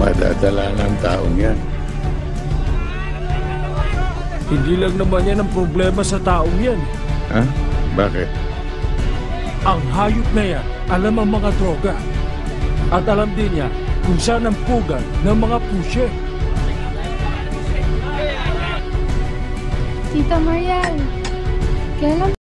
madadala ng taong yan. Hindi lang naman yan ang problema sa taong yan. Ha? Bakit? Ang hayop na yan, alam ang mga droga. At alam din niya kung saan ang pugan ng mga pushe. Tita Mariel, kailan